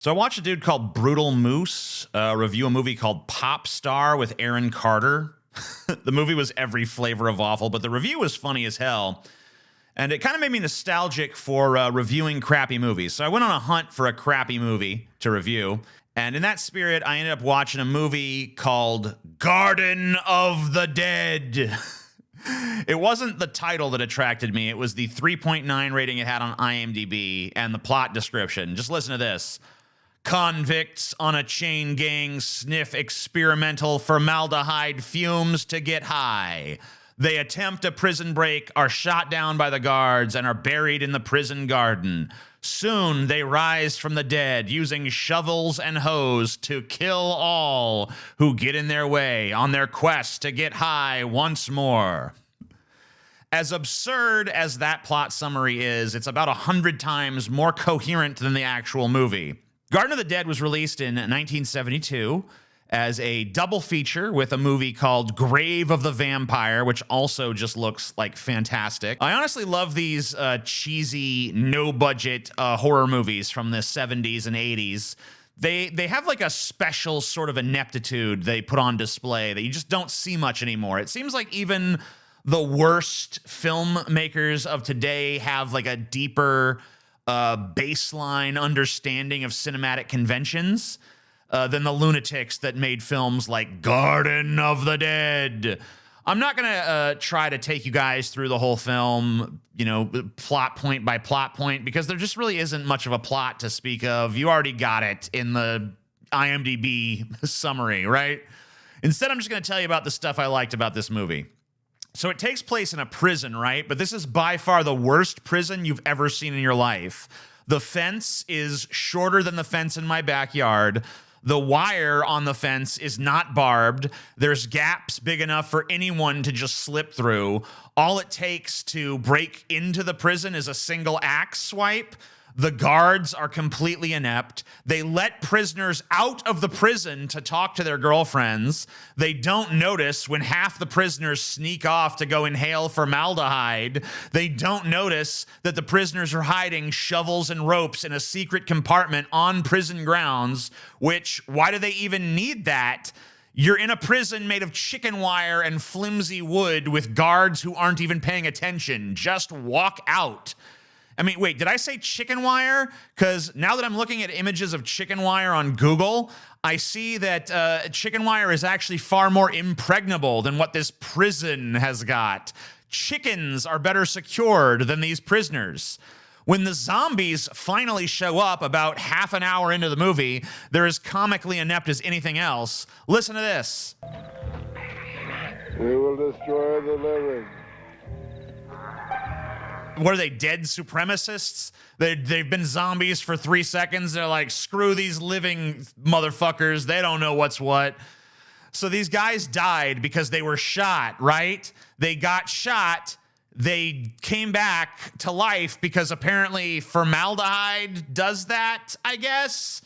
So I watched a dude called Brutal Moose review a movie called Pop Star with Aaron Carter. The movie was every flavor of awful, but the review was funny as hell. And it kind of made me nostalgic for reviewing crappy movies. So I went on a hunt for a crappy movie to review. And in that spirit, I ended up watching a movie called Garden of the Dead. It wasn't the title that attracted me. It was the 3.9 rating it had on IMDb and the plot description. Just listen to this. Convicts on a chain gang sniff experimental formaldehyde fumes to get high. They attempt a prison break, are shot down by the guards, and are buried in the prison garden. Soon they rise from the dead using shovels and hoes to kill all who get in their way on their quest to get high once more. As absurd as that plot summary is, it's about 100 times more coherent than the actual movie. Garden of the Dead was released in 1972 as a double feature with a movie called Grave of the Vampire, which also just looks like fantastic. I honestly love these cheesy, no-budget horror movies from the 70s and 80s. They have like a special sort of ineptitude they put on display that you just don't see much anymore. It seems like even the worst filmmakers of today have like a deeper baseline understanding of cinematic conventions than the lunatics that made films like Garden of the Dead. I'm not going to try to take you guys through the whole film, you know, plot point by plot point, because there just really isn't much of a plot to speak of. You already got it in the IMDb summary, right? Instead, I'm just going to tell you about the stuff I liked about this movie. So it takes place in a prison, right? But this is by far the worst prison you've ever seen in your life. The fence is shorter than the fence in my backyard. The wire on the fence is not barbed. There's gaps big enough for anyone to just slip through. All it takes to break into the prison is a single axe swipe. The guards are completely inept. They let prisoners out of the prison to talk to their girlfriends. They don't notice when half the prisoners sneak off to go inhale formaldehyde. They don't notice that the prisoners are hiding shovels and ropes in a secret compartment on prison grounds, which, why do they even need that? You're in a prison made of chicken wire and flimsy wood with guards who aren't even paying attention. Just walk out. I mean, wait, did I say chicken wire? Because now that I'm looking at images of chicken wire on Google, I see that chicken wire is actually far more impregnable than what this prison has got. Chickens are better secured than these prisoners. When the zombies finally show up about half an hour into the movie, they're as comically inept as anything else. Listen to this. We will destroy the living. What are they, dead supremacists? They've been zombies for 3 seconds. They're like, screw these living motherfuckers. They don't know what's what. So these guys died because they were shot, right? They got shot. They came back to life because apparently formaldehyde does that, I guess.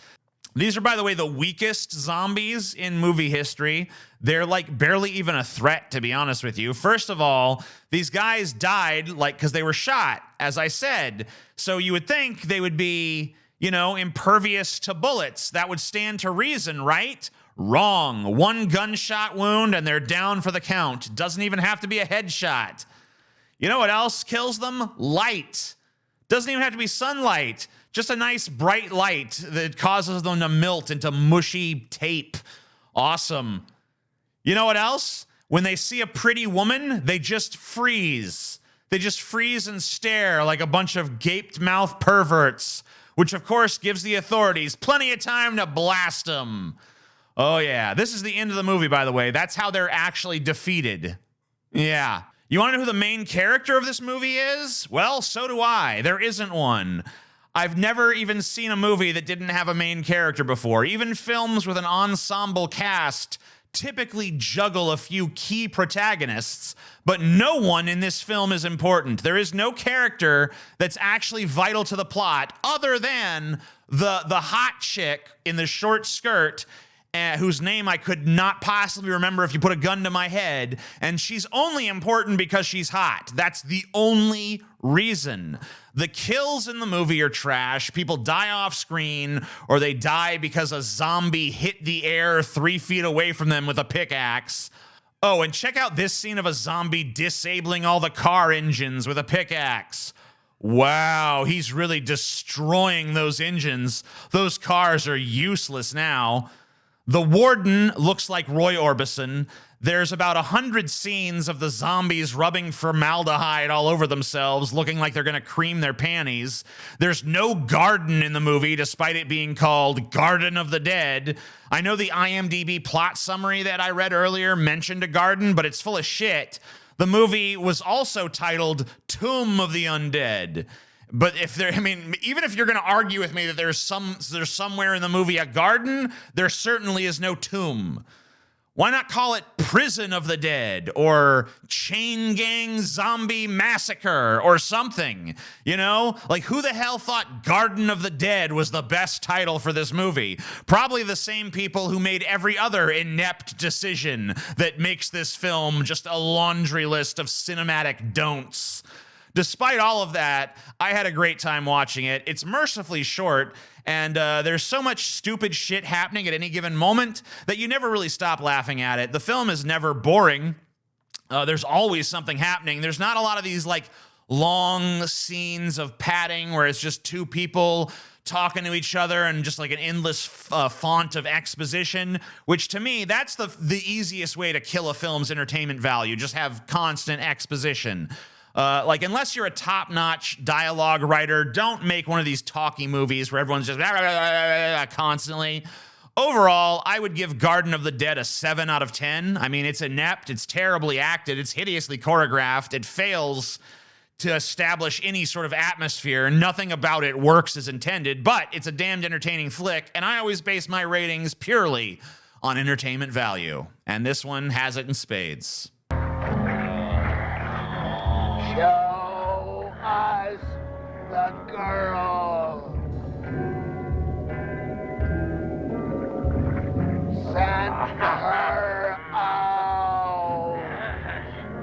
These are, by the way, the weakest zombies in movie history. They're like barely even a threat, to be honest with you. First of all, these guys died like because they were shot, as I said. So you would think they would be, you know, impervious to bullets. That would stand to reason, right? Wrong. One gunshot wound and they're down for the count. Doesn't even have to be a headshot. You know what else kills them? Light. Doesn't even have to be sunlight. Just a nice bright light that causes them to melt into mushy tape. Awesome. You know what else? When they see a pretty woman, they just freeze. They just freeze and stare like a bunch of gaped mouth perverts, which of course gives the authorities plenty of time to blast them. Oh yeah, this is the end of the movie, by the way. That's how they're actually defeated. Yeah. You want to know who the main character of this movie is? Well, so do I. There isn't one. I've never even seen a movie that didn't have a main character before. Even films with an ensemble cast typically juggle a few key protagonists, but no one in this film is important. There is no character that's actually vital to the plot other than the hot chick in the short skirt whose name I could not possibly remember if you put a gun to my head, and she's only important because she's hot. That's the only reason. The kills in the movie are trash. People die off screen, or they die because a zombie hit the air 3 feet away from them with a pickaxe. Oh, and check out this scene of a zombie disabling all the car engines with a pickaxe. Wow, he's really destroying those engines. Those cars are useless now. The warden looks like Roy Orbison. There's about 100 scenes of the zombies rubbing formaldehyde all over themselves, looking like they're going to cream their panties. There's no garden in the movie, despite it being called Garden of the Dead. I know the IMDb plot summary that I read earlier mentioned a garden, but it's full of shit. The movie was also titled Tomb of the Undead. But even if you're going to argue with me that there's somewhere in the movie a garden, there certainly is no tomb. Why not call it Prison of the Dead or Chain Gang Zombie Massacre or something? You know, like who the hell thought Garden of the Dead was the best title for this movie? Probably the same people who made every other inept decision that makes this film just a laundry list of cinematic don'ts. Despite all of that, I had a great time watching it. It's mercifully short, and there's so much stupid shit happening at any given moment that you never really stop laughing at it. The film is never boring. There's always something happening. There's not a lot of these like long scenes of padding where it's just two people talking to each other and just like an endless font of exposition, which to me, that's the easiest way to kill a film's entertainment value. Just have constant exposition. Unless you're a top-notch dialogue writer, don't make one of these talky movies where everyone's just constantly. Overall, I would give Garden of the Dead a 7 out of 10. I mean, it's inept, it's terribly acted, it's hideously choreographed, it fails to establish any sort of atmosphere. Nothing about it works as intended, but it's a damned entertaining flick, and I always base my ratings purely on entertainment value. And this one has it in spades. Show us the girl. Send her